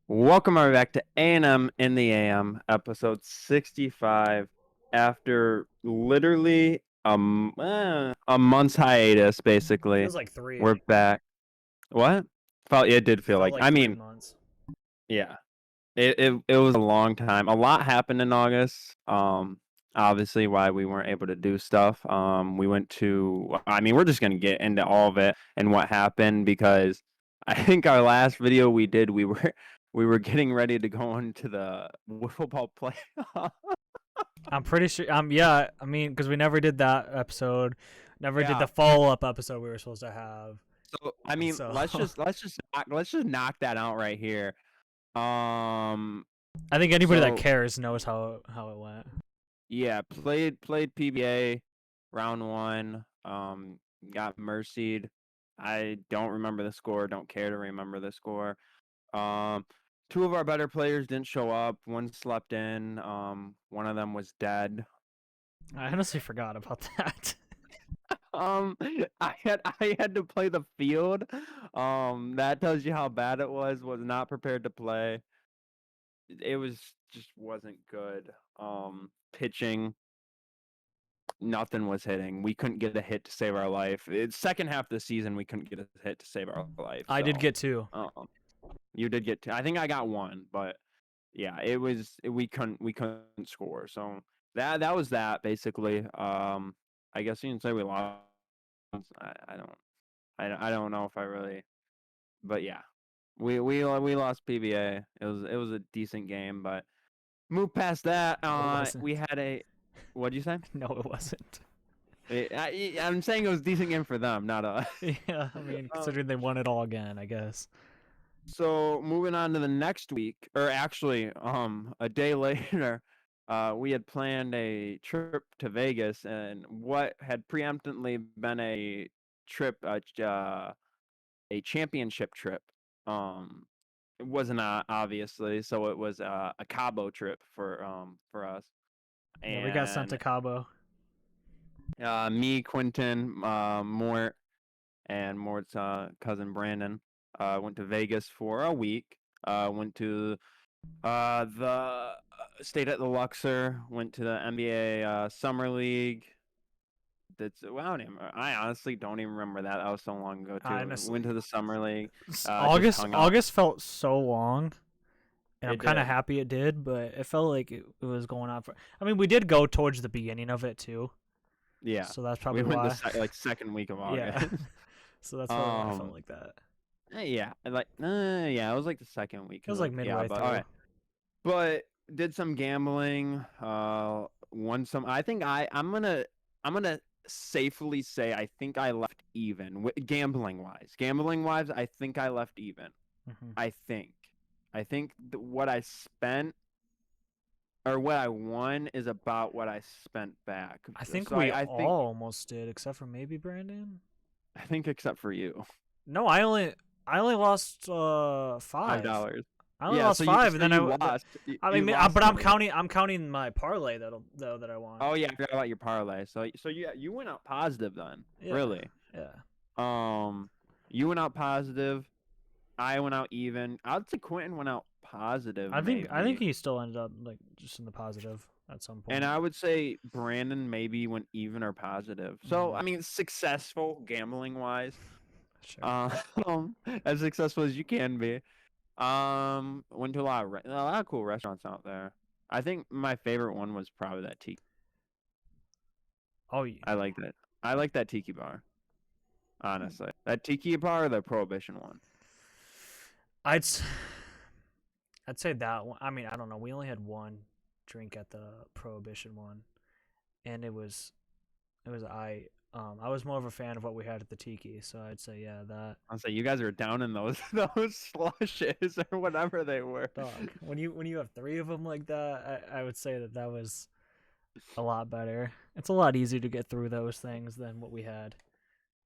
Welcome everybody back to A&M in the AM, episode 65. After literally a month's hiatus, basically, Feels like three. we're back. What? It did feel Felt like. like I three mean, months. yeah, it was a long time. A lot happened in August. Obviously, why we weren't able to do stuff. We went to. I mean, we're just gonna get into all of it and what happened because I think our last video we did, we were getting ready to go into the football playoff. I'm pretty sure. Yeah. I mean, because we never did that episode, never did Yeah. the follow up episode we were supposed to have. So I mean, So let's just knock that out right here. Um. I think anybody that So cares knows how it went. yeah, played PBA round one. Got mercied. I don't remember the score. Don't care to remember the score. Um, Two of our better players didn't show up. One slept in. One of them was dead. I honestly forgot about that. Um, I had to play the field. That tells you how bad it was. Was not prepared to play. It was just wasn't good. Pitching. Nothing was hitting. We couldn't get a hit to save our life. It's second half of the season we couldn't get a hit to save our life. I did So, get two. you did get two. I think I got one, but yeah, we couldn't score. So that was that basically. I guess you can say we lost. I don't know if I really, but yeah, we lost PBA. It was a decent game, but move past that. No, it We wasn't. had a, what'd you say? No, it wasn't. I'm saying it was a decent game for them, not us. Yeah, I mean, Um, considering they won it all again, I guess. so moving on to the next week, or actually, a day later, we had planned a trip to Vegas, and what had preemptively been a trip, a championship trip, it wasn't obviously, so it was a Cabo trip for us, Yeah, we got sent to and Cabo. me, Quentin, Mort, and Mort's cousin Brandon went to Vegas for a week. Went to the stayed at the Luxor. Went to the NBA Summer League. That's well, I honestly don't even remember that. That was so long ago too. Went to Honestly, the Summer League. Just August hung out. August felt so long. And I'm It kind of did. happy it did, but it felt like it was going on for. I mean, we did go towards the beginning of it too, Yeah, so that's we probably went the why. like second week of Yeah, August. so that's probably why I felt um, like that. yeah, yeah, it was like the second week. It was like Yeah, midway but all through. right. But did some gambling. Won some. I think I'm gonna safely say I think I left even gambling wise. Gambling wise, I think I left even. Hmm. I think. I think what I spent or what I won is about what I spent back. I think So we I think all almost did, except for maybe Brandon. I think except for you, No, I only lost five five. dollars. I only Yeah. lost So you five, and so then you lost. I You mean, lost but I'm money. counting my parlay that I won. Oh yeah, I forgot about your parlay. So you went out positive then. Yeah, Really. yeah. Um, you went out positive. I went out even. I'd say Quentin went out positive, I think maybe. he still ended up like just in the positive at some And point. I would say Brandon maybe went even or positive. So, Hmm. I mean, successful gambling wise. Sure. Uh, as successful as you can be. Went to a lot of cool restaurants out there. I think my favorite one was probably that tiki. Oh, yeah. I like that. I like that tiki bar, honestly. That tiki bar or the prohibition one? I'd s- I'd say that one. I mean, I don't know. We only had one drink at the Prohibition one, and I was more of a fan of what we had at the Tiki, so I'd say yeah that I'll say you guys are down in those those slushes or whatever they were. dog. When you have three of them like that, I would say that was a lot better. It's a lot easier to get through those things than what we had at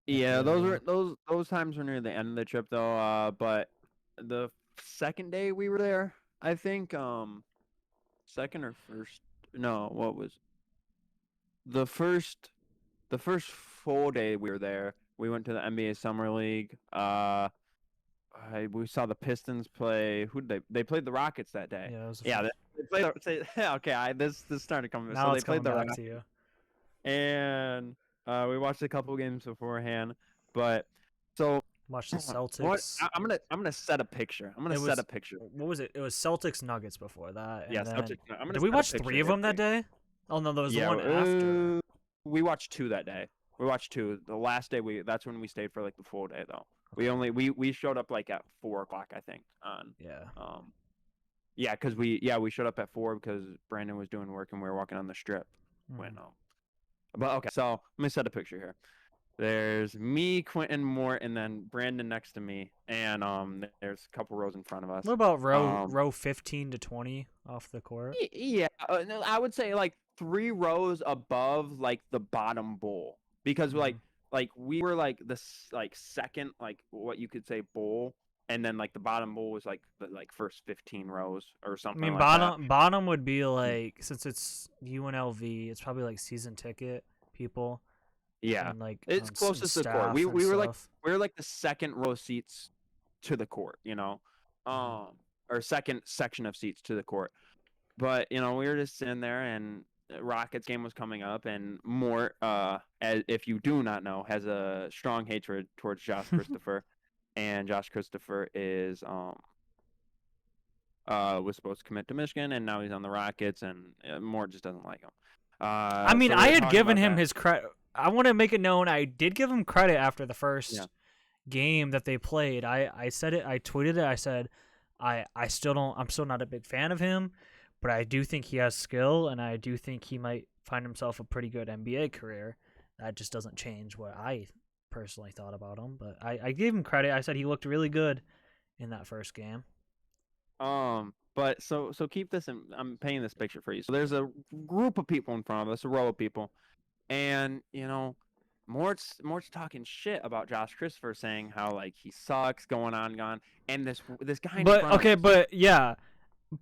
Yeah, the other those were one. those times were near the end of the trip though. But the second day we were there, I think second or first. No, what was the first the first full day we were there? We went to the NBA Summer League. we saw the Pistons play. Who did they played the Rockets that day? Yeah, it was Yeah, they played. Okay, this started coming. now So they it's played coming the back Rockets, to you. and we watched a couple games beforehand. But so Watch the what? Celtics. I'm gonna set a picture. I'm gonna set a picture. What was it? It was Celtics Nuggets before that, and Yeah, then I'm gonna did we set a watch picture 3 of here them for that you. day? Oh no, there was Yeah, one after. we watched 2 that day. We watched 2. The last day that's when we stayed for like the full day though. Okay. We showed up like at 4 o'clock I think on Yeah. yeah, because we showed up at 4 because Brandon was doing work and we were walking on the strip when but okay, so let me set a picture here. There's me, Quentin, Mort, and then Brandon next to me, and there's a couple rows in front of us. What about row 15 to 20 off the court? Yeah, no, I would say like 3 rows above like the bottom bowl because like we were like this like second like what you could say bowl, and then like the bottom bowl was like the like first 15 rows or I something mean, like that. bottom would be like, since it's UNLV, it's probably like season ticket people. Yeah, And like it's closest to the court. staff We and were stuff. like the second row seats to the court, you know, or second section of seats to the court. But you know, we were just sitting there, and Rockets game was coming up, and Mort, as if you do not know, has a strong hatred towards Josh Christopher, and Josh Christopher is was supposed to commit to Michigan, and now he's on the Rockets, and Mort just doesn't like him. I mean, so we I were had talking given about him that. his credit. I want to make it known I did give him credit after the first Yeah. game that they played. I said it. I tweeted it. I said I'm still not a big fan of him, but I do think he has skill, and I do think he might find himself a pretty good NBA career. That just doesn't change what I personally thought about him. But I gave him credit. I said he looked really good in that first game. But so keep this in. I'm painting this picture for you. So there's a group of people in front of us, a row of people, and you know, Mort's talking shit about Josh Christopher, saying how like he sucks, going on, gone, and this guy in front of us. But yeah,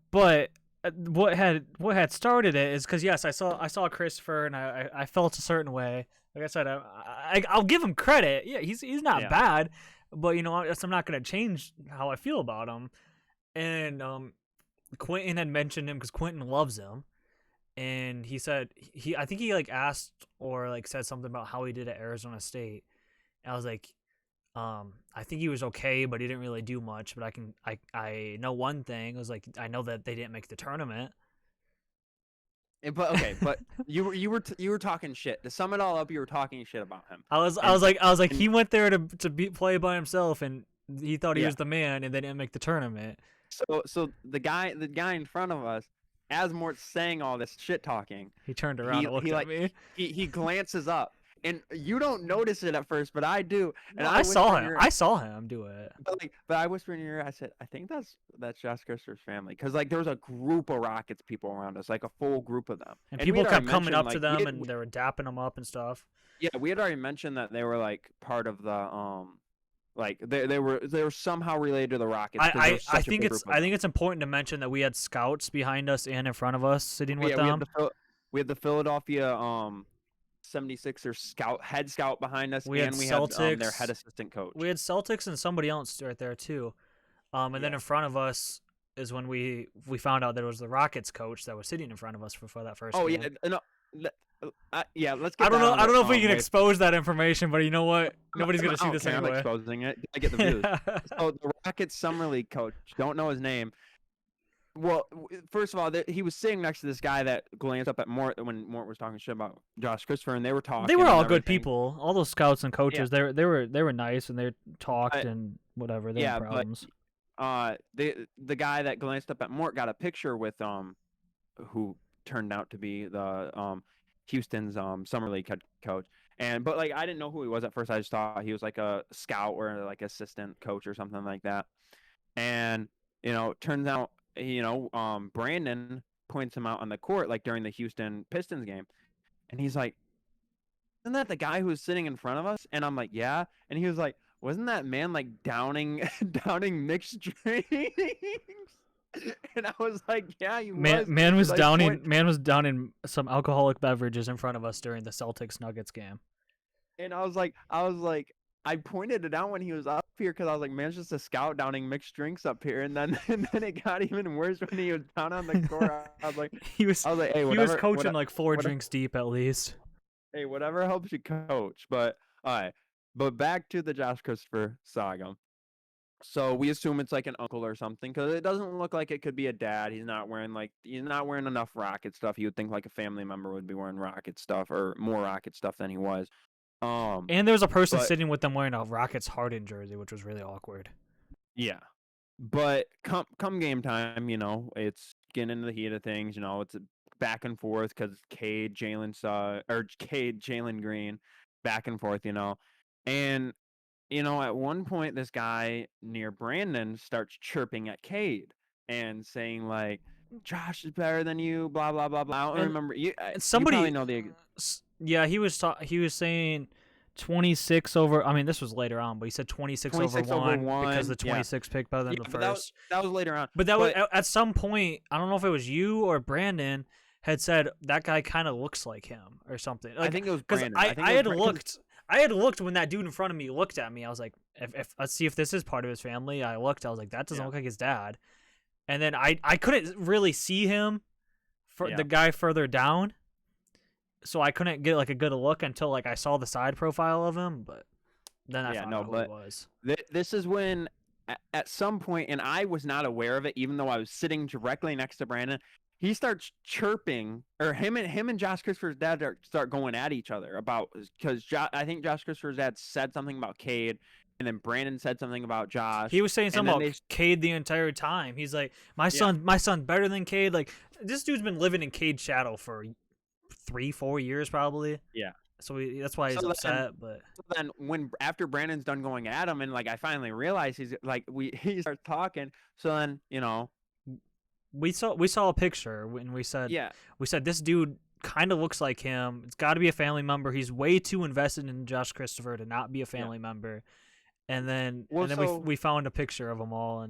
but what had started it is because yes, I saw Christopher, and I felt a certain way. Like I said, I'll give him credit. Yeah, he's not bad, but you know, I'm not gonna change how I feel about him. And Quentin had mentioned him because Quentin loves him, and he said I think he like asked or like said something about how he did at Arizona State. And I was like, I think he was okay, but he didn't really do much. But I know one thing. It was like, I know that they didn't make the tournament. But okay, but you were talking shit. To sum it all up, you were talking shit about him. I was like he went there to play by himself, and he thought he was the man, and they didn't make the tournament. So the guy in front of us, as Mort's saying all this shit talking, he turned around and looked at me. He glances up, and you don't notice it at first, but I do. And I saw him do it. But I whispered in your ear. I said, I think that's Josh Christopher's family, because like there was a group of Rockets people around us, like a full group of them, and people kept coming up to them, and they were dapping them up and stuff. Yeah, we had already mentioned that they were like part of the like they were somehow related to the Rockets. I think it's important to mention that we had scouts behind us and in front of us sitting with them. We had the Philadelphia 76ers head scout behind us, we and had we Celtics, had their head assistant coach. We had Celtics and somebody else right there too. And then in front of us is when we found out there was the Rockets coach that was sitting in front of us for that first game. Yeah, let's get I don't know if we can expose that information, but you know what? Nobody's going to see this anyway. I'm exposing it. I get the views. So the Rockets summer league coach, don't know his name. Well, first of all, he was sitting next to this guy that glanced up at Mort when Mort was talking shit about Josh Christopher, and they were talking. They were all good people. All those scouts and coaches, they were nice, and they talked and whatever. They had problems. But the guy that glanced up at Mort got a picture with who turned out to be the Houston's summer league head coach. But like I didn't know who he was at first. I just thought he was like a scout or like assistant coach or something like that. And you know, turns out, you know, Brandon points him out on the court like during the Houston Pistons game, and he's like, "Isn't that the guy who's sitting in front of us?" And I'm like, "Yeah." And he was like, "Wasn't that man like downing mixed drinks?" And I was like, "Yeah, he was." Man was downing some alcoholic beverages in front of us during the Celtics Nuggets game. And I I pointed it out when he was up here because I was like, man's just a scout downing mixed drinks up here, and then it got even worse when he was down on the court. I was like, he was hey, he was whatever, coaching like 4 drinks deep at least. hey, whatever helps you coach. But all right, but back to the Josh Christopher saga. So we assume it's like an uncle or something because it doesn't look like it could be a dad. He's not wearing enough Rocket stuff. You would think like a family member would be wearing Rocket stuff or more Rocket stuff than he was. And there was a person sitting with them wearing a Rockets Harden jersey, which was really awkward. Yeah, but come game time, it's getting into the heat of things. It's a back and forth because Jalen Green, back and forth. And at one point, this guy near Brandon starts chirping at Cade and saying like, "Josh is better than you." Blah blah blah blah. I don't remember. You probably know the. Yeah, he was saying 26 over. I mean, this was later on, but he said 26 over 1 because the 26 pick better than the first. That was later on. But was at some point. I don't know if it was you or Brandon had said that guy kind of looks like him or something. Like, I think it was Brandon. I had looked. I had looked when that dude in front of me looked at me. I was like, if let's see if this is part of his family. I looked. I was like, that doesn't look like his dad. And then I couldn't really see him for the guy further down, so I couldn't get like a good look until like I saw the side profile of him. But then I found out who it was. This is when at some point, and I was not aware of it, even though I was sitting directly next to Brandon. He starts chirping, or him and Josh Christopher's dad start going at each other about because I think Josh Christopher's dad said something about Cade, and then Brandon said something about Josh. He was saying something about Cade the entire time. He's like, my son better than Cade. Like, this dude's been living in Cade's shadow for 3-4 years probably. Yeah. So that's why he's upset. But then after Brandon's done going at him, and like I finally realized he starts talking. So then we saw a picture and we said this dude kind of looks like him. It's got to be a family member. He's way too invested in Josh Christopher to not be a family member. And then we found a picture of them all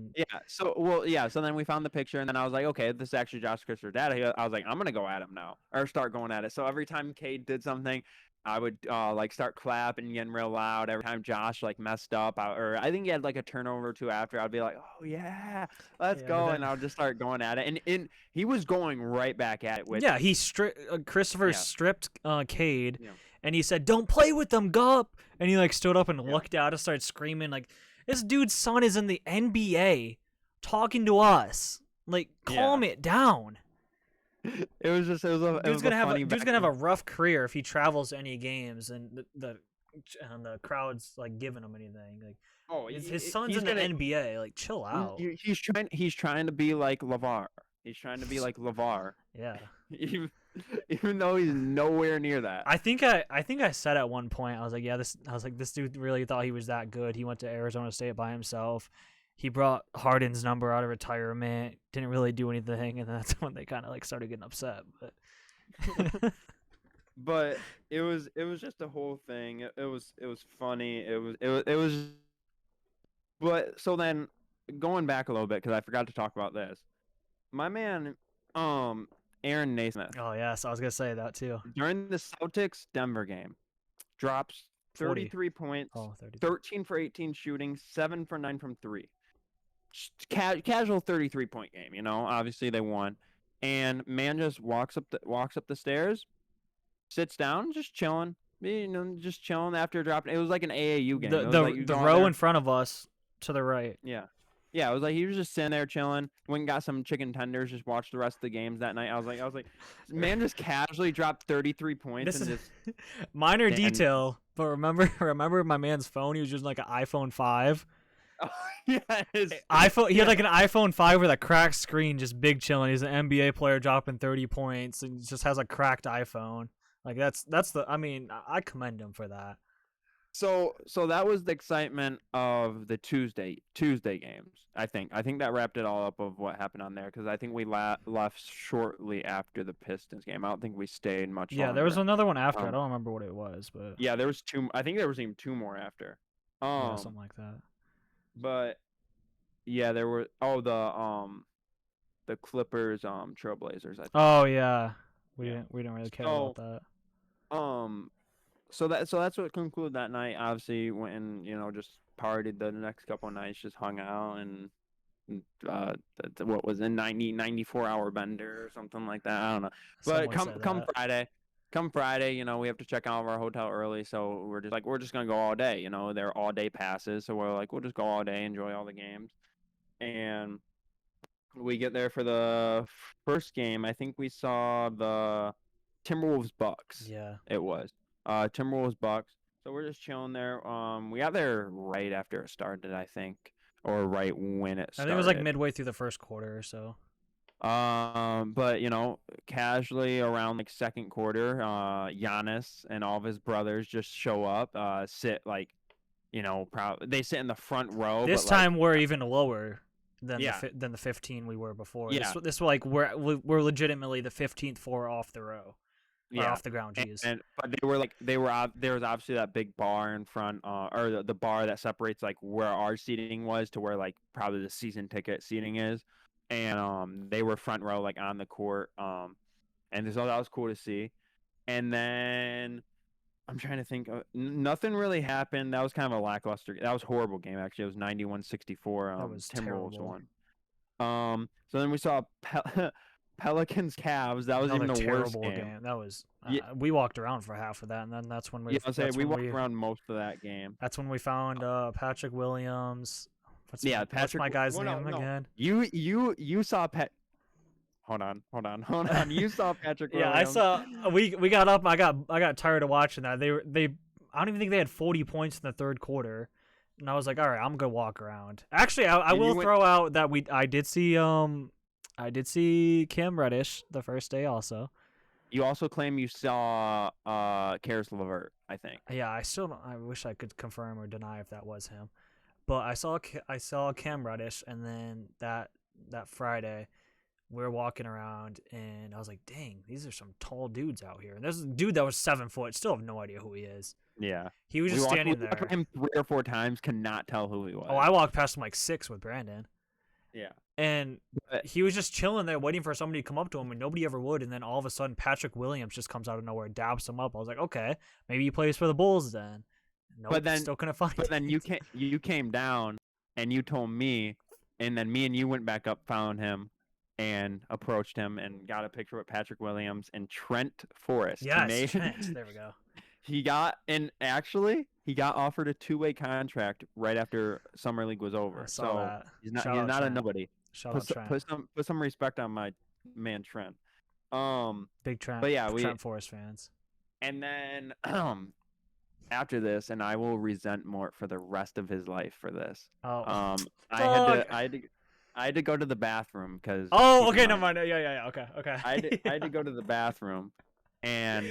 so then we found the picture, and then I was like, okay, this is actually Josh Christopher's dad. I was like, I'm gonna go at him now, or start going at it. So every time Cade did something, I would like start clapping and getting real loud. Every time Josh like messed up, or I think he had like a turnover or two after, I'd be like, oh yeah, let's go, and I would just start going at it, and he was going right back at it. Christopher stripped Cade, and he said, "Don't play with them, Gup," and he like stood up and looked out and started screaming like, "This dude's son is in the NBA, talking to us. Like, calm it dude's gonna have a rough career if he travels to any games and the crowd's like giving him anything. Like, his son's in the NBA. Like, chill out. He's trying to be like LeVar. He's trying to be like LeVar. Yeah. Even though he's nowhere near that. I think I said at one point, I was like, this dude really thought he was that good. He went to Arizona State by himself. He brought Harden's number out of retirement, didn't really do anything, and that's when they kind of like started getting upset. But but it was just a whole thing. It was funny. It was. But so then going back a little bit because I forgot to talk about this. My man, Aaron Naismith. Oh yes, I was gonna say that too. During the Celtics Denver game, drops 33 points, 13 for 18 shooting, 7 for 9 from 3. Casual 33-point game, obviously they won, and man just walks up the stairs, sits down, just chilling, after dropping. It was like an AAU game. The row in front of us to the right. Yeah, it was like he was just sitting there chilling. Went and got some chicken tenders, just watched the rest of the games that night. I was like, man, just casually dropped 33 points. This is minor detail, but remember my man's phone. He was using like an iPhone 5. Oh, yeah, iPhone. He had like an iPhone 5 with a cracked screen, just big chilling. He's an NBA player dropping 30 points and just has a cracked iPhone. Like that's the. I mean, I commend him for that. So that was the excitement of the Tuesday games. I think that wrapped it all up of what happened on there because I think we left shortly after the Pistons game. I don't think we stayed much. Yeah, longer. There was another one after. I don't remember what it was, but yeah, there was 2. I think there was even 2 more after. Yeah, something like that. But yeah, there were the Clippers Trailblazers. I think. Oh yeah, we didn't really care about that. that's what concluded that night. Obviously, went and just partied the next couple of nights, just hung out and what was a 94-hour bender or something like that. I don't know. But Someone said that. Come Friday, we have to check out of our hotel early, so we're just gonna go all day. They're all day passes, so we're like we'll just go all day, enjoy all the games, and we get there for the first game. I think we saw the Timberwolves Bucks. Yeah. It was Timberwolves Bucks. So we're just chilling there. We got there right after it started, I think, or right when it I started. think it was like midway through the first quarter or so. But casually around like second quarter, Giannis and all of his brothers just show up, sit like, they sit in the front row. This but, time like, we're even lower than Yeah. the 15 we were before. Yeah. This like we're legitimately the 15th floor off the row. Or Yeah. off the ground, jeez. But there was obviously that big bar in front, or the bar that separates like where our seating was to where like probably the season ticket seating is, and they were front row like on the court, and so that was cool to see. And then I'm trying to think, nothing really happened. That was kind of a lackluster. That was a horrible game actually. It was 91-64. That was Timberwolves terrible. won. So then we saw Pelicans Cavs. That was Another even the worst terrible game. That was Yeah. We walked around for half of that, and then that's when we. Yeah, we walked around most of that game. That's when we found Patrick Williams. What's Patrick. my guy's name again? You saw Pet. Hold on. You saw Patrick Williams. Yeah, I saw. We got up. I got tired of watching that. They. I don't even think they had 40 points in the third quarter, and I was like, all right, I'm gonna walk around. Actually, I will throw out that I did see Cam Reddish the first day also. You also claim you saw Karis LeVert, I think. Yeah, I still don't, I wish I could confirm or deny if that was him, but I saw Cam Reddish, and then that Friday, we're walking around, and I was like, dang, these are some tall dudes out here. And there's a dude that was 7 foot, still have no idea who he is. Yeah, he was just standing there. We him 3 or 4 times, cannot tell who he was. Oh, I walked past him like 6 with Brandon. Yeah. And he was just chilling there waiting for somebody to come up to him, and nobody ever would. And then all of a sudden, Patrick Williams just comes out of nowhere and dabs him up. I was like, okay, maybe he plays for the Bulls then. Nope, but then still couldn't find. But then you came down and you told me, and then me and you went back up, found him, and approached him and got a picture with Patrick Williams and Trent Forrest. Yes, Trent. There we go. He got offered a 2-way contract right after Summer League was over. So that. he's not a nobody. Put some respect on my man Trent. Big Trent. But yeah, Trent Forrest fans. And then after this, and I will resent Mort for the rest of his life for this. Oh. I had to go to the bathroom because. Oh, okay, never mind. Yeah. Okay. I had to go to the bathroom, and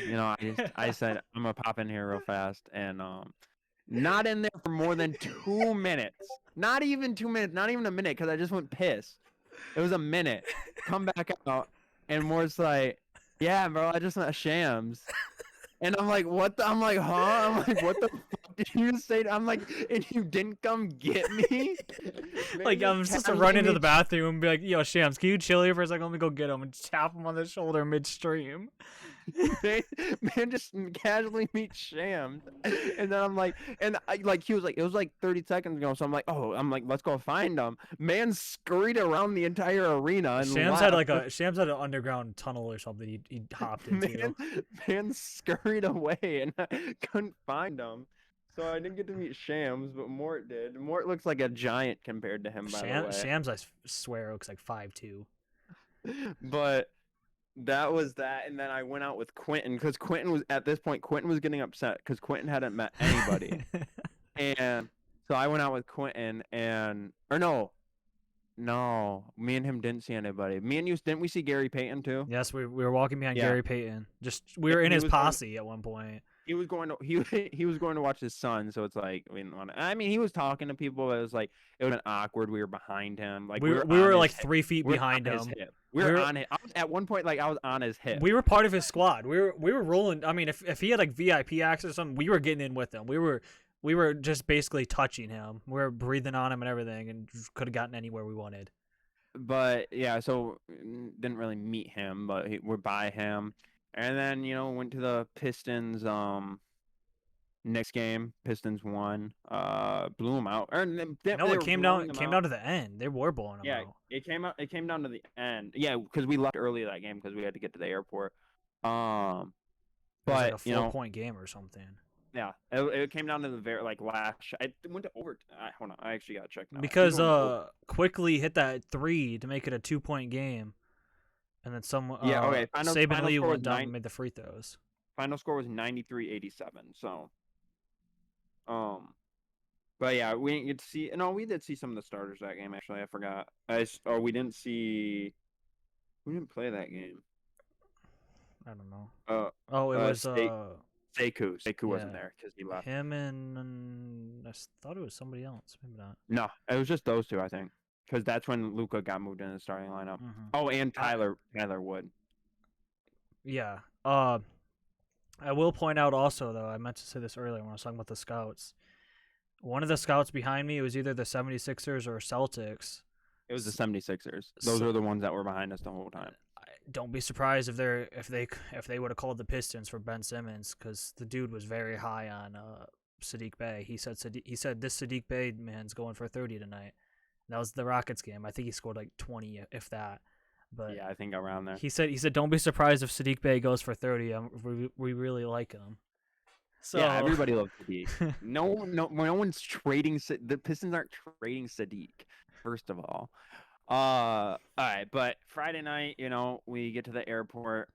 I said I'm gonna pop in here real fast, and not in there for more than 2 minutes. Not even 2 minutes. Not even a minute, because I just went piss. It was a minute. Come back out, and Mort's like, "Yeah, bro, I just went Shams." And I'm like, what the? I'm like, huh? I'm like, what the fuck did you just say? I'm like, and you didn't come get me? Like, I'm supposed to run into the bathroom and be like, yo, Shams, can you chill here for a second? Let me go get him, and tap him on the shoulder midstream. Man just casually meet Shams, and then I'm like, he was like, it was like 30 seconds ago, so I'm like, let's go find him. Man scurried around the entire arena, and Shams had an underground tunnel or something he hopped into. Man scurried away, and I couldn't find him, so I didn't get to meet Shams, but Mort did. Mort looks like a giant compared to him, by the way. Shams, I swear, looks like 5'2". But that was that, and then I went out with Quentin, because Quentin was getting upset because Quentin hadn't met anybody. And so I went out with Quentin, no, me and him didn't see anybody. Me and you, didn't we see Gary Payton too? Yes, we were walking behind Gary Payton. We were in his posse at one point. He was going to watch his son, so it's like we didn't want to. I mean, he was talking to people. It was like it would have been awkward. We were behind him, like we were like 3 feet behind him. We were on it. At one point, like I was on his hip. We were part of his squad. We were rolling. I mean, if he had like VIP access or something, we were getting in with him. We were just basically touching him. We were breathing on him and everything, and could have gotten anywhere we wanted. But yeah, so didn't really meet him, but we're by him. And then, went to the Pistons Knicks game, Pistons won. Blew them out. Or No, they it were came blowing down them out. down to the end. They were blowing them Yeah, out. it came out. It came down to the end. Yeah, because we left early that game because we had to get to the airport. It was like But a 4-point game or something. yeah, it came down to the very last. It went to over. Hold on, I actually got to check now. Because Quickly hit that 3 to make it a 2-point game, and then Okay. Saban Lee went down and made the free throws. Final score was 93-87. So, but yeah, we didn't get to see. No, we did see some of the starters that game. Actually, I forgot. We didn't see. We didn't play that game. I don't know. It was Sekou. Sekou wasn't there because he left. Him and I thought it was somebody else. Maybe not. No, it was just those two, I think, because that's when Luka got moved in the starting lineup. Mm-hmm. Oh, and Tyler Wood. Yeah. I will point out also, though, I meant to say this earlier when I was talking about the scouts. One of the scouts behind me was either the 76ers or Celtics. It was the 76ers. Those are the ones that were behind us the whole time. Don't be surprised if they would have called the Pistons for Ben Simmons, because the dude was very high on Sadiq Bey. He said this Sadiq Bey man's going for 30 tonight. That was the Rockets game. I think he scored like 20, if that. But yeah, I think around there. He said don't be surprised if Sadiq Bey goes for 30. We really like him. So yeah, everybody loves Sadiq. No one's trading. The Pistons aren't trading Sadiq. First of all. All right, but Friday night, we get to the airport.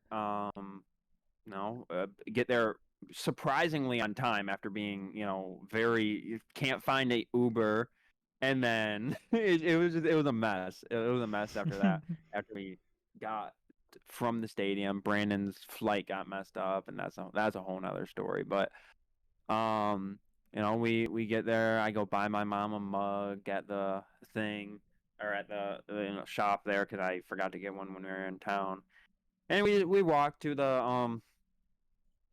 Get there surprisingly on time after being, can't find a Uber, and then it was a mess. It was a mess after that. After we got from the stadium, Brandon's flight got messed up, and that's a whole nother story. But we get there. I go buy my mom a mug at the thing. Or at the shop there, because I forgot to get one when we were in town, and we walk to the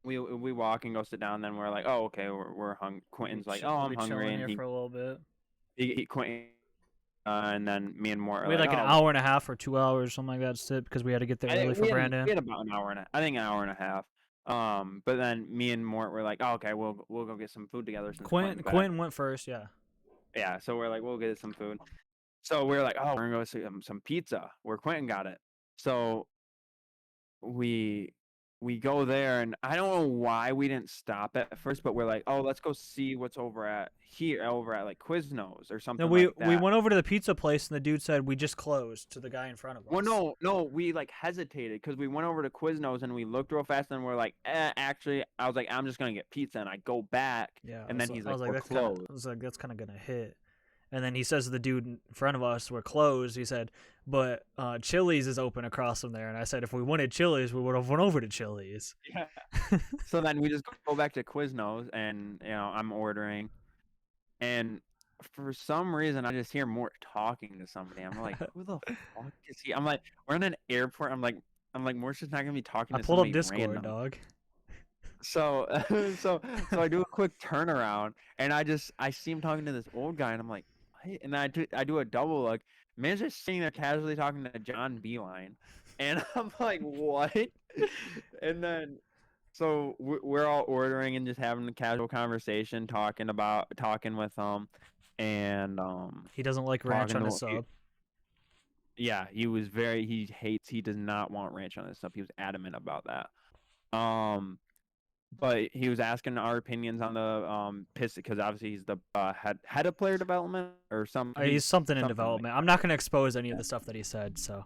we walk and go sit down. Then we're like, oh, okay, we're hungry. Quentin's like, oh, I'm hungry, and here for a little bit. He Quentin, and then me and Mort. We had like an hour and a half or 2 hours, something like that, to sit because we had to get there early for Brandon. We had about an hour and I think an hour and a half. But then me and Mort were like, oh, okay, we'll go get some food together. Quentin went first, yeah. Yeah, so we're like, we'll get some food. So we're like, oh, we're gonna go see some pizza where Quentin got it. So we go there, and I don't know why we didn't stop at first, but we're like, oh, let's go see what's over at like Quiznos or something. No, we went over to the pizza place, and the dude said we just closed to the guy in front of us. Well, no, we hesitated because we went over to Quiznos and we looked real fast, and we're like, actually, I was like, I'm just gonna get pizza, and I go back, and then he's like, we're closed. I was like, that's kind of gonna hit. And then he says to the dude in front of us, we're closed. He said, but Chili's is open across from there. And I said, if we wanted Chili's, we would have went over to Chili's. Yeah. So then we just go back to Quiznos, and I'm ordering, and for some reason I just hear Mort talking to somebody. I'm like, who the fuck is he? I'm like, we're in an airport. I'm like, Mort's just not gonna be talking to somebody. I pulled up Discord, random. Dog. So I do a quick turnaround, and I see him talking to this old guy, and I'm like, what? And then I do a double look. Man's just sitting there casually talking to John Beeline, and I'm like, what? And then so we're all ordering and just having a casual conversation, talking with him, and he doesn't like ranch on his sub. Yeah, he does not want ranch on his sub. He was adamant about that. But he was asking our opinions on the Pistons, because obviously he's the head of player development or something. He's something in development. I'm not going to expose any of the stuff that he said. So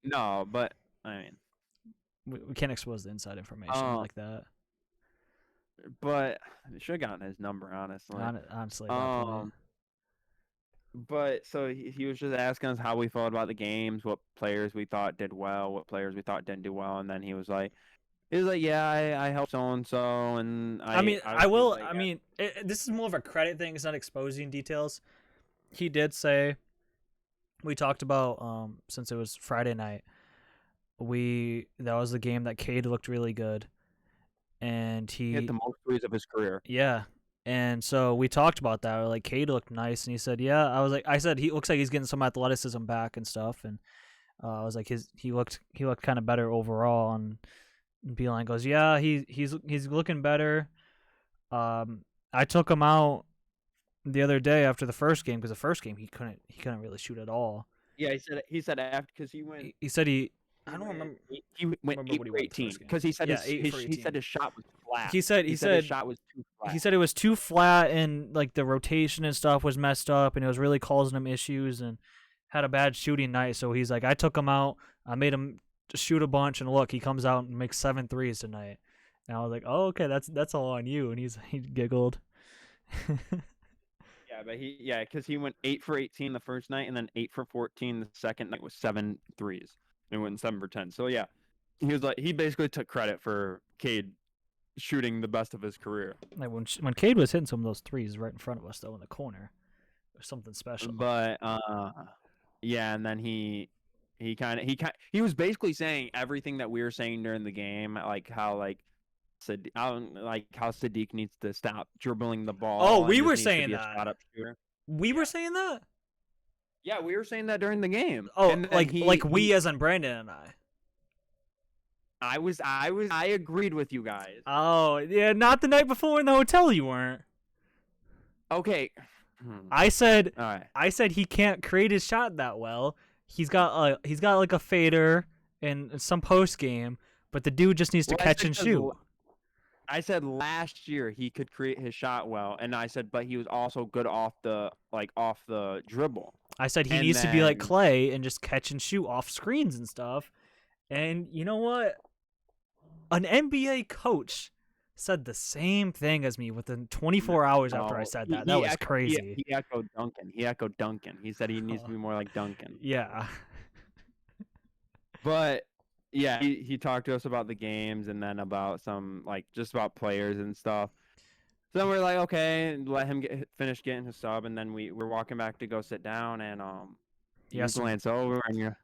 no, but I mean, we can't expose the inside information like that. But I should have gotten his number, honestly. Honestly, but so he was just asking us how we felt about the games, what players we thought did well, what players we thought didn't do well, and then he was like, yeah, I helped so-and-so, and this is more of a credit thing. It's not exposing details. He did say, we talked about, since it was Friday night, that was the game that Cade looked really good, and he hit the most threes of his career. Yeah, and so we talked about that. Like, Cade looked nice, and he said, yeah. I said he looks like he's getting some athleticism back and stuff, and I was like, he looked kind of better overall, and Beeline goes, yeah, he's looking better. I took him out the other day after the first game because the first game he couldn't really shoot at all. Yeah, he said after because he went. He said I don't went remember. he went Remember 8 what he for went the 18 first game. because he said Yeah, 8 for he 18. said his shot was flat. He said his shot was too flat. He said it was too flat and like the rotation and stuff was messed up and it was really causing him issues and had a bad shooting night. So he's like, I took him out. I made him shoot a bunch and look, he comes out and makes 7 threes tonight. And I was like, oh, okay, that's all on you. And he giggled. Yeah, but because he went 8 for 18 the first night and then 8 for 14 the second night with 7 threes and went 7 for 10. So yeah, he basically took credit for Cade shooting the best of his career. Like when Cade was hitting some of those threes right in front of us though in the corner, there's something special. But yeah, and then he was basically saying everything that we were saying during the game, like how Sadiq needs to stop dribbling the ball. Oh, we were saying that. We were saying that. Yeah, we were saying that during the game. Oh, and we as in Brandon and I agreed with you guys. Oh, yeah, not the night before in the hotel you weren't. Okay. I said all right. I said he can't create his shot that well. He's got like a fader in some post game, but the dude just needs to catch and shoot. I said last year he could create his shot well, and I said but he was also good off the dribble. I said he needs to be like Clay and just catch and shoot off screens and stuff. And you know what? An NBA coach said the same thing as me within 24 hours after I said that. That was crazy. He echoed Duncan. He said he needs to be more like Duncan. Yeah. But yeah, he talked to us about the games and then about some just about players and stuff. So then we're like, okay, let him finish getting his sub, and then we're walking back to go sit down, and you glance over and you're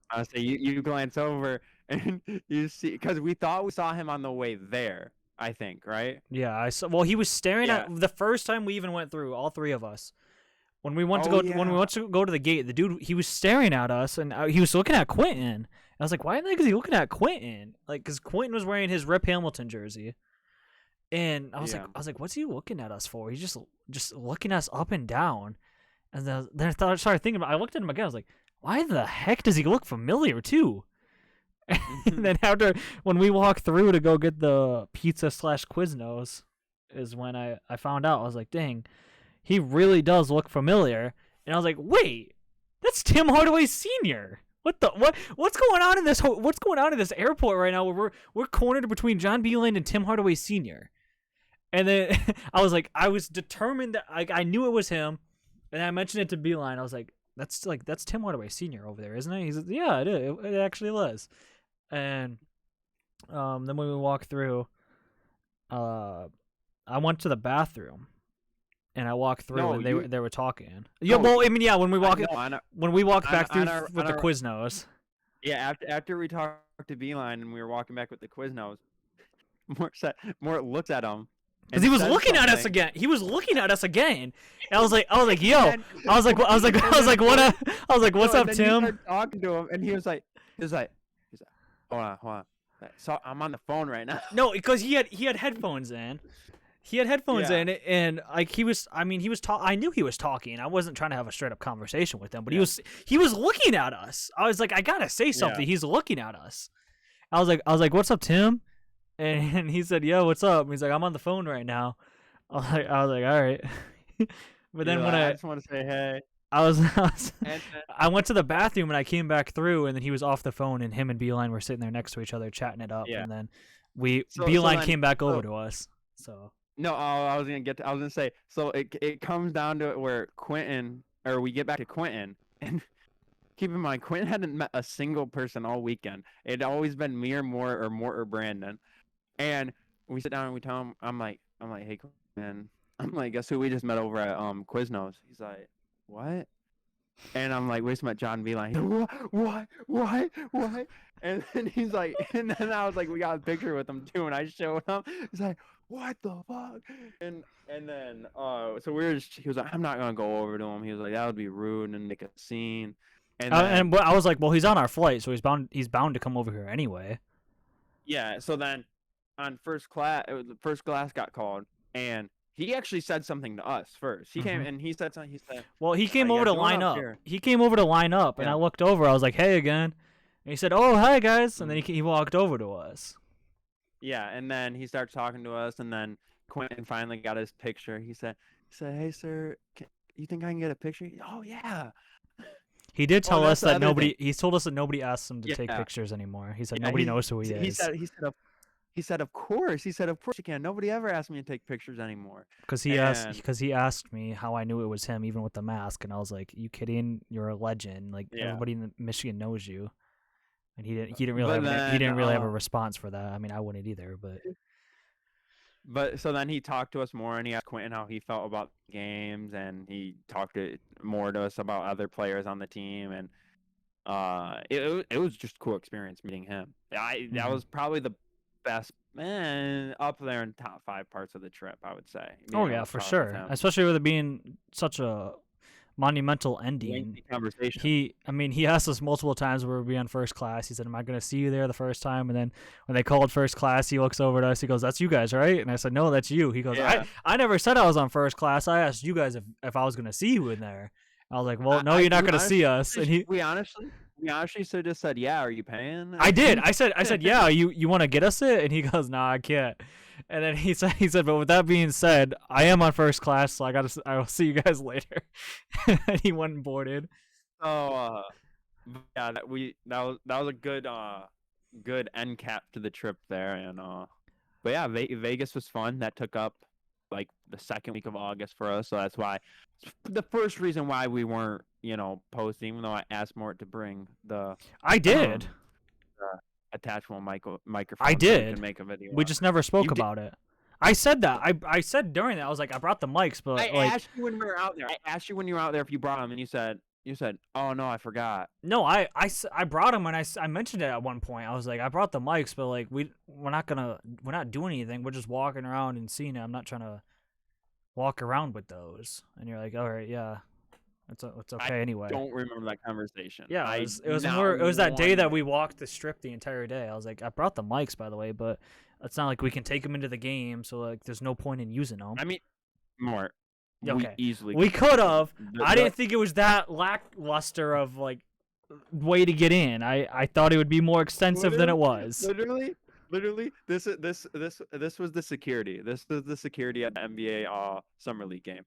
I say you glance over and you see because we thought we saw him on the way there. I think, right? Yeah, I saw. Well, he was staring at the first time we even went through, all three of us. When we went to go to the gate, the dude he was staring at us and he was looking at Quentin. I was like, why is he looking at Quentin? Like, because Quentin was wearing his Rip Hamilton jersey, and I was like, what's he looking at us for? He's just looking us up and down. And then I started thinking about. I looked at him again. I was like, why the heck does he look familiar too? And then when we walked through to go get the pizza / Quiznos, is when I found out. I was like, dang, he really does look familiar. And I was like, wait, that's Tim Hardaway Sr. What's going on in this airport right now where we're cornered between John Beeline and Tim Hardaway Sr. And then I was determined that I knew it was him, and I mentioned it to Beeline. I was like, that's Tim Hardaway Sr. over there, isn't it? He's like, yeah, it is. It actually was. And then when we walked through, I went to the bathroom. And I walked through, and they were talking. Yeah, well, I mean, yeah, when we walked back through with the Quiznos. Yeah, after we talked to Beeline and we were walking back with the Quiznos, Mort looks at him. Because he was looking at us again. He was looking at us again. And I was like, yo. I was like, what's up, Tim? You talking to him, and he was like, hold on. So I'm on the phone right now. No, because he had headphones in. He had headphones in, and like he was I knew he was talking. I wasn't trying to have a straight up conversation with him, but he was looking at us. I was like, I gotta say something. Yeah. He's looking at us. I was like, what's up, Tim? And he said, yo, what's up? And he's like, I'm on the phone right now. I was like, all right. But then when I just want to say hey. I went to the bathroom and I came back through, and then he was off the phone, and him and Beeline were sitting there next to each other chatting it up, and then Beeline came back over to us. So. No, I was gonna say. So it comes down to it where we get back to Quentin, and keep in mind Quentin hadn't met a single person all weekend. It'd always been me or Mort or Brandon, and we sit down and we tell him, I'm like, hey Quentin, I'm like, guess who we just met over at Quiznos? He's like, what? And I'm like, we just met John Beeline. What? And then he's like, and then I was like, we got a picture with him too, and I showed him. He's like, what the fuck? And then so he was like, I'm not gonna go over to him. He was like, that would be rude and make a scene. And I was like, well, he's on our flight, so he's bound to come over here anyway. Yeah. So then on first class, the first class got called, and he actually said something to us first. He came and he said something. He said, Well, he "How came you over guys to doing line up up. here?" He came over to line up, and I Yeah. looked over. I was like, "Hey again," and he said, "Oh, hi guys," and then he walked over to us. Yeah, and then he started talking to us, and then Quentin finally got his picture. He said, "Hey, sir, you think I can get a picture?" Oh yeah. He did Oh, tell that's us the that other thing. nobody. He told us that nobody asked him to take Yeah, pictures anymore. He said yeah. nobody knows who he He is. said he said of course. He said of course you can. Nobody ever asked me to take pictures anymore. Because And he asked me how I knew it was him, even with the mask, and I was like, "You kidding? You're a legend. Like yeah, everybody in Michigan knows you." And he didn't really but have then he didn't really have a response for that. I mean, I wouldn't either, but so then he talked to us more, and he asked Quentin how he felt about games, and he talked more to us about other players on the team, and it was just a cool experience meeting him. That was probably the best, man, up there in top 5 parts of the trip, I would say. oh yeah, for sure. Especially with it being such a monumental ending. Lengthy conversation. He asked us multiple times where we'd be on first class. He said, "Am I going to see you there the first time?" And then when they called first class, he looks over at us. He goes, "That's you guys, right?" And I said, "No, that's you." He goes, Yeah. I never said I was on first class. I asked you guys if I was going to see you in there." I was like, "Well, no, you're not going to see us." And we honestly should have just said, "Yeah, are you paying?" I did. I said, "Yeah, you want to get us it?" And he goes, "Nah, I can't." And then he said, "But with that being said, I am on first class, so I will see you guys later." And he went and boarded. So yeah, that was a good end cap to the trip there, and but yeah, Vegas was fun. That took up like the second week of August for us, so that's why the first reason why we weren't posting, even though I asked Mort to bring the I did. Attachable microphone. I so we did. could make a video. We just never spoke about it. I said that. I said during that, I was like, I brought the mics, but I asked you when we were out there. I asked you when you were out there if you brought them, and you said, "Oh no, I forgot." No, I brought them, and I mentioned it at one point. I was like, I brought the mics, but like we're not doing anything. We're just walking around and seeing it. I'm not trying to walk around with those. And you're like, all right, yeah. It's okay anyway. I don't remember that conversation. Yeah, it was that day that we walked the strip the entire day. I was like, I brought the mics, by the way, but it's not like we can take them into the game, so like there's no point in using them. I mean, more. Okay. We could have. I didn't think it was that lackluster of like way to get in. I thought it would be more extensive than it was. Literally, this was the security. This was the security at the NBA summer league game.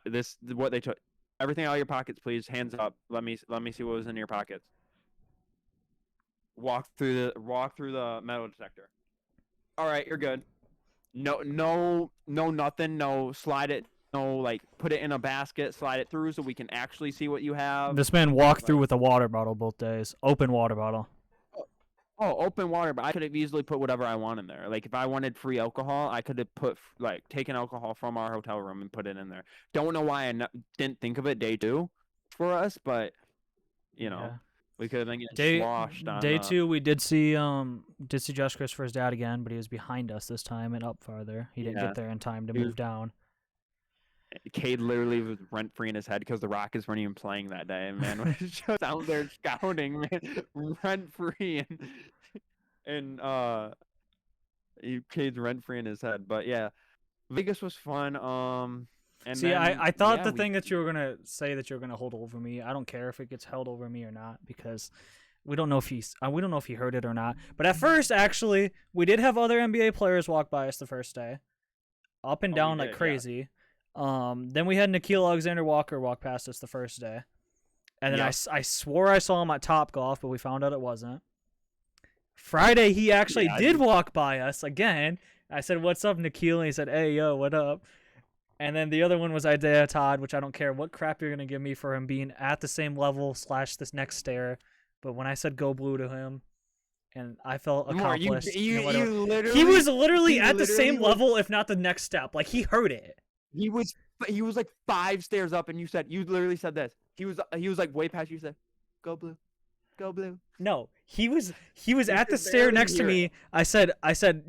This is what they took. Everything out of your pockets, please. Hands up. Let me see what was in your pockets. Walk through the metal detector. All right, you're good. No, nothing. No, slide it. No, like put it in a basket, slide it through so we can actually see what you have. This man walked through with a water bottle both days. Open water bottle. Oh, open water, but I could have easily put whatever I want in there. Like if I wanted free alcohol, I could have taken alcohol from our hotel room and put it in there. Don't know why I didn't think of it day 2 for us, but we could have been getting sloshed on. Day 2, we did see Josh Christopher's dad again, but he was behind us this time and up farther. He didn't get there in time to move down. Cade literally was rent free in his head because the Rockets weren't even playing that day, man. Was just out there scouting, man, rent free, and Cade's rent free in his head. But yeah, Vegas was fun. And see, I thought the thing that you were gonna say that you're gonna hold over me. I don't care if it gets held over me or not because we don't know if he heard it or not. But at first, actually, we did have other NBA players walk by us the first day, up and down like crazy. Yeah. Then we had Nickeil Alexander-Walker walk past us the first day. And then I swore I saw him at Topgolf, but we found out it wasn't. Friday, he actually did walk by us again. I said, "What's up, Nickeil?" And he said, "Hey, yo, what up?" And then the other one was Isaiah Todd, which I don't care what crap you're going to give me for him being at the same level / this next stair. But when I said go blue to him, and I felt accomplished. He was literally at the same level, if not the next step. Like, he heard it. He was like 5 stairs up, and you literally said this. He was like way past you. Said, "Go blue, go blue." No, he was at the stair next to me. I said,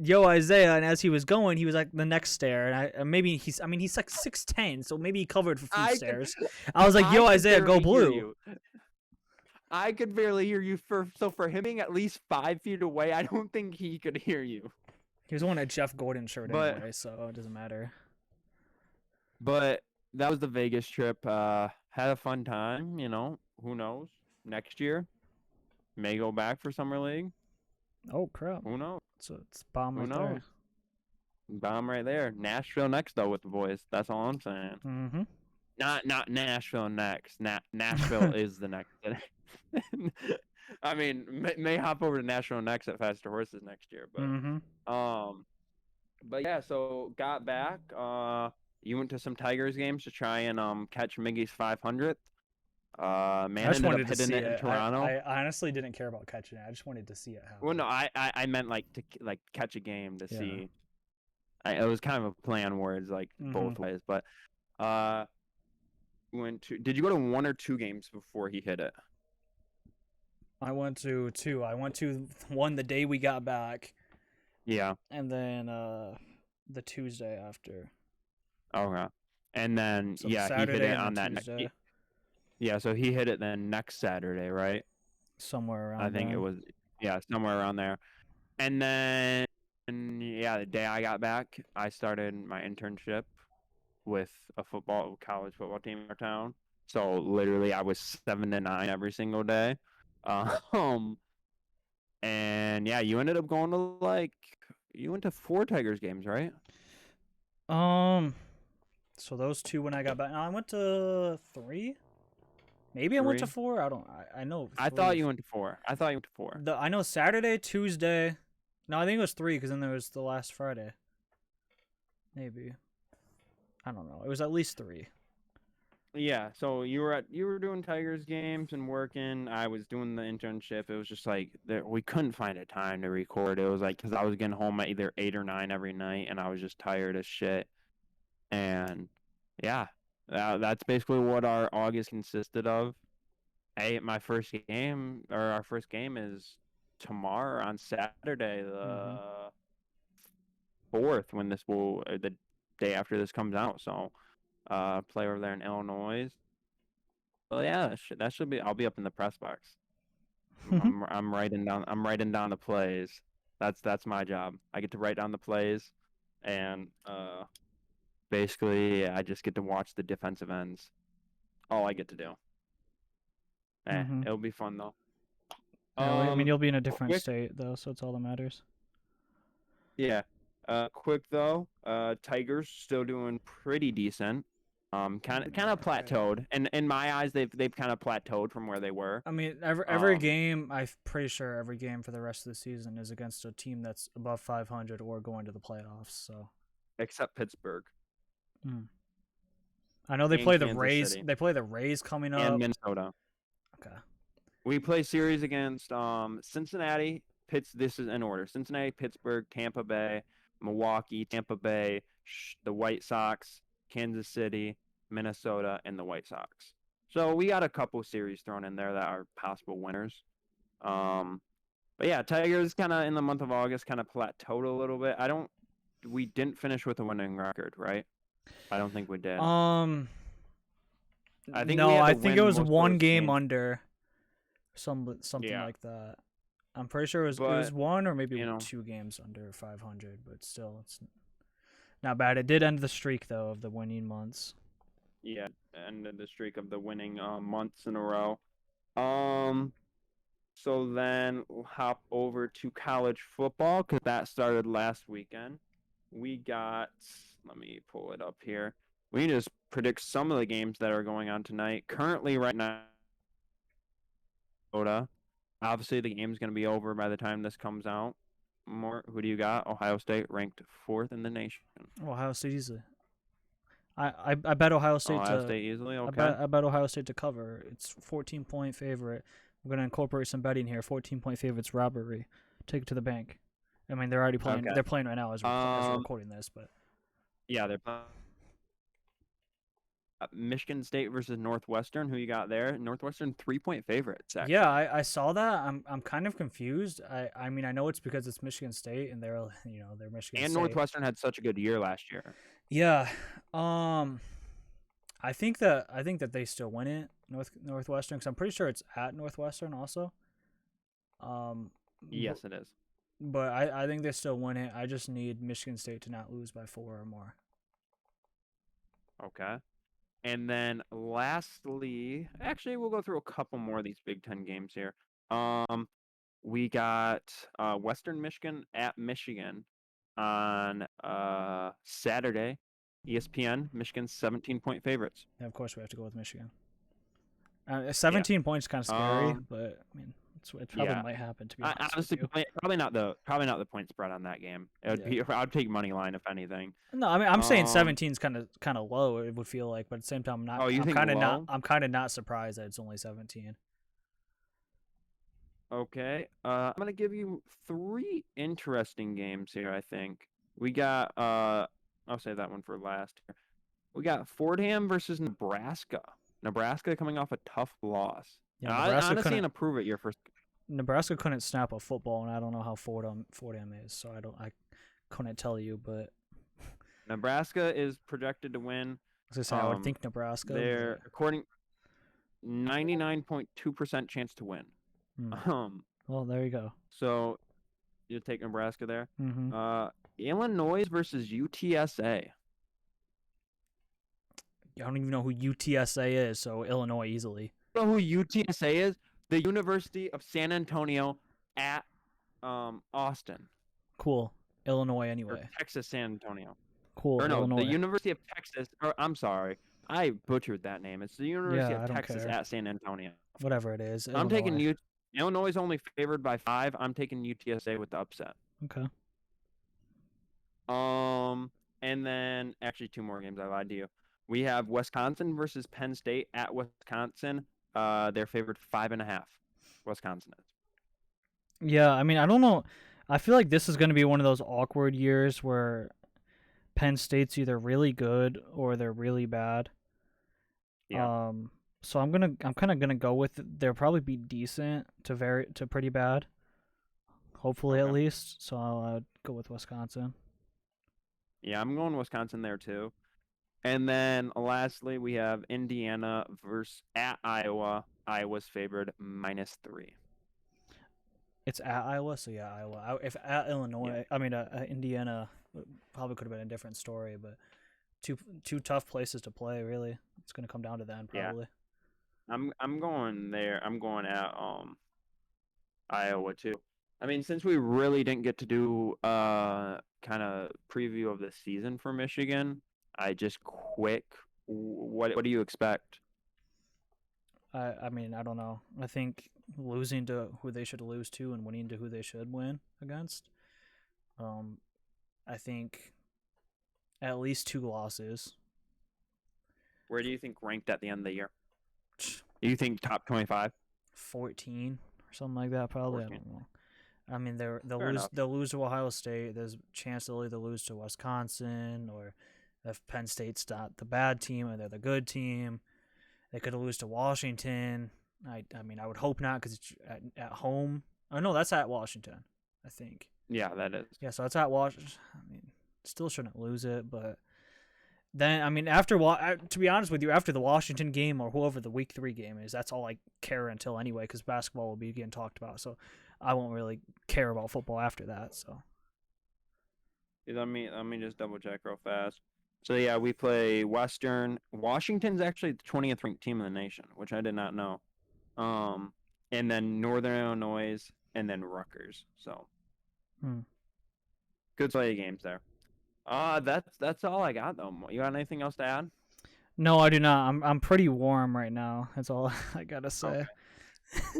"Yo, Isaiah," and as he was going, he was like the next stair, and he's like 6'10", so maybe he covered a few stairs. I was like, "Yo, Isaiah, go blue." I could barely hear you. So for him being at least 5 feet away, I don't think he could hear you. He was wearing a Jeff Gordon shirt But anyway, so it doesn't matter. but that was the Vegas trip. Had a fun time. You know, who knows? Next year may go back for summer league. Oh crap! Who knows? So it's bomb Who right knows? there. Bomb right there. Nashville next though with the boys. That's all I'm saying. Mm-hmm. Not Nashville next. Nashville is the next. I mean, may hop over to Nashville next at Faster Horses next year, Mm-hmm. but yeah. So got back. You went to some Tigers games to try and catch Miggy's 500th. Man I just ended up wanted to hitting see it in it. Toronto. I honestly didn't care about catching it. I just wanted to see it happen. Well, no, I meant like to like catch a game to Yeah. see. It was kind of a play on words, like both ways. But did you go to one or two games before he hit it? I went to two. I went to one the day we got back. Yeah. And then the Tuesday after. Okay. And then So yeah, Saturday he hit it and on then that. Tuesday. Yeah, so he hit it then next Saturday, right? Somewhere around I think there. it was somewhere around there. And then yeah, the day I got back, I started my internship with a college football team in our town. So literally I was 7 to 9 every single day. And yeah, you ended up going to you went to 4 Tigers games, right? So those two when I got back. No, I went to 3. Maybe I went to 3? 4. I don't. I know. I thought you went to 4. I know Saturday, Tuesday. No, I think it was 3 because then there was the last Friday. Maybe. I don't know. It was at least 3. Yeah, so you were doing Tigers games and working. I was doing the internship. It was just like we couldn't find a time to record. It was like because I was getting home at either 8 or 9 every night, and I was just tired as shit. And yeah, that's basically what our August consisted of. Our first game is tomorrow on Saturday, the 4th, when the day after this comes out. So, play over there in Illinois. Well, yeah, that should be. I'll be up in the press box. I'm writing down the plays. That's my job. I get to write down the plays, and basically I just get to watch the defensive ends. All I get to do. It'll be fun though. I mean, you'll be in a different state though, so it's all that matters. Yeah. Quick though, Tigers still doing pretty decent. Kind of plateaued, and in my eyes, they've kind of plateaued from where they were. I mean, every game, I'm pretty sure every game for the rest of the season is against a team that's above 500 or going to the playoffs. So, except Pittsburgh. I know they play the Rays. City. They play the Rays coming up. And Minnesota. Okay. We play series against Cincinnati. This is in order: Cincinnati, Pittsburgh, Tampa Bay, Milwaukee, Tampa Bay, the White Sox, Kansas City, Minnesota, and the White Sox. So we got a couple series thrown in there that are possible winners. But yeah, Tigers kind of in the month of August kind of plateaued a little bit. We didn't finish with a winning record, right? I don't think we did. I think it was one game under something like that. I'm pretty sure it was one or maybe 2 games under 500, but still, it's not bad. It did end the streak though of the winning months. Yeah, ended the streak of the winning months in a row. So then we'll hop over to college football because that started last weekend. We got. Let me pull it up here. We can just predict some of the games that are going on tonight. Currently, right now, obviously the game's going to be over by the time this comes out. Who do you got? Ohio State ranked 4th in the nation. Ohio State easily. I bet Ohio State easily. Okay. I bet Ohio State to cover. It's 14-point favorite. We're going to incorporate some betting here. 14-point favorite's robbery. Take it to the bank. I mean, they're already playing. Okay. They're playing right now as we're recording this, but yeah, they're playing. Michigan State versus Northwestern. Who you got there? Northwestern 3-point favorites. Actually. Yeah, I saw that. I'm kind of confused. I mean, I know it's because it's Michigan State and they're Michigan and State. Northwestern had such a good year last year. Yeah. I think that they still win it, Northwestern, because I'm pretty sure it's at Northwestern also. Yes, it is. but I think they still win it. I just need Michigan State to not lose by 4 or more. Okay. And then lastly, actually, we'll go through a couple more of these Big Ten games here. We got Western Michigan at Michigan on Saturday. ESPN, Michigan's 17-point favorites. Yeah, of course we have to go with Michigan. 17 points is kind of scary, but I mean, it probably might happen. To be honest honestly, with you. probably not the point spread on that game. It would be. I'd take money line if anything. No, I mean I'm saying 17 is kind of low. It would feel like, but at the same time, I'm not. Oh, you think low? I'm kind of not surprised that it's only 17. Okay. I'm gonna give you 3 interesting games here. I think we got. I'll save that one for last. We got Fordham versus Nebraska. Nebraska coming off a tough loss. Yeah, I honestly didn't approve it your first. Nebraska couldn't snap a football, and I don't know how Fordham is, so I couldn't tell you, but Nebraska is projected to win. I was gonna say I would think Nebraska. They're according 99.2% chance to win. Well, there you go. So you take Nebraska there. Mm-hmm. Illinois versus UTSA. I don't even know who UTSA is, so Illinois easily. You know who UTSA is? The University of San Antonio at Austin. Cool. Illinois anyway. Or Texas San Antonio. Cool. Or no, Illinois. the University of Texas. Or I'm sorry, I butchered that name. It's the University of Texas at San Antonio. Whatever it is. I'm taking Illinois is only favored by 5. I'm taking UTSA with the upset. Okay. And then actually 2 more games. I lied to you. We have Wisconsin versus Penn State at Wisconsin. They're favored 5.5. Wisconsin is. Yeah, I mean, I don't know. I feel like this is going to be one of those awkward years where Penn State's either really good or they're really bad. Yeah. So I'm kind of gonna go with it. They'll probably be decent to pretty bad. Hopefully, at least. So I'll go with Wisconsin. Yeah, I'm going Wisconsin there too. And then lastly, we have Indiana versus at Iowa. Iowa's favored -3. It's at Iowa, so yeah, Iowa. If at Illinois, I mean Indiana, probably could have been a different story, but two tough places to play. Really, it's going to come down to that probably. Yeah. I'm going there. I'm going at Iowa too. I mean, since we really didn't get to do kind of preview of the season for Michigan, I just quick. What do you expect? I mean, I don't know. I think losing to who they should lose to and winning to who they should win against. I think at least 2 losses. Where do you think ranked at the end of the year? Do you think top 25? 14 or something like that, probably. 14. I don't know. I mean, they'll lose to Ohio State. There's a chance they'll either lose to Wisconsin, or if Penn State's not the bad team and they're the good team, they could lose to Washington. I mean, I would hope not because it's at home. Oh no, that's at Washington, I think. Yeah, that is. Yeah, so it's at Washington. I mean, still shouldn't lose it, but then I mean, to be honest with you, after the Washington game or whoever the Week 3 game is, that's all I care until anyway, because basketball will be getting talked about. So I won't really care about football after that. So let me just double check real fast. So yeah, we play Western. Washington's actually the 20th ranked team in the nation, which I did not know. And then Northern Illinois, and then Rutgers. So good slate of games there. That's all I got though. You got anything else to add? No, I do not. I'm pretty warm right now. That's all I gotta say. Okay.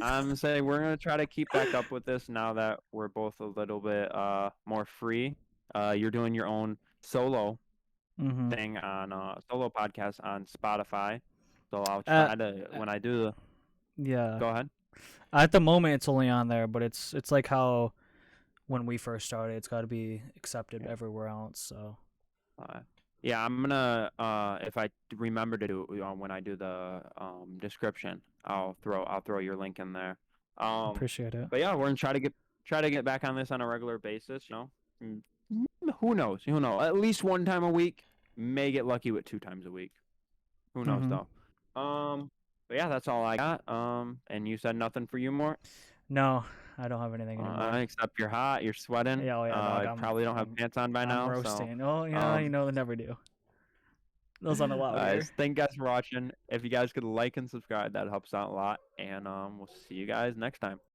I'm saying we're gonna try to keep back up with this now that we're both a little bit more free. You're doing your own solo thing on solo podcast on Spotify. So I'll try to when I do the. Yeah. Go ahead. At the moment, it's only on there, but it's like how when we first started, it's got to be accepted everywhere else. So. Yeah, I'm gonna if I remember to do it when I do the description, I'll throw your link in there. Appreciate it. But yeah, we're gonna try to get back on this on a regular basis. You know, who knows? At least 1 time a week. May get lucky with 2 times a week. Who knows though? But yeah, that's all I got. And you said nothing for you, Mort? No, I don't have anything anymore. Except you're hot, you're sweating. Yeah, oh yeah, dog. You probably don't have pants on by I'm now. roasting. So, Oh, yeah, they never do. Those on the louder. thank you guys for watching. If you guys could like and subscribe, that helps out a lot. And we'll see you guys next time.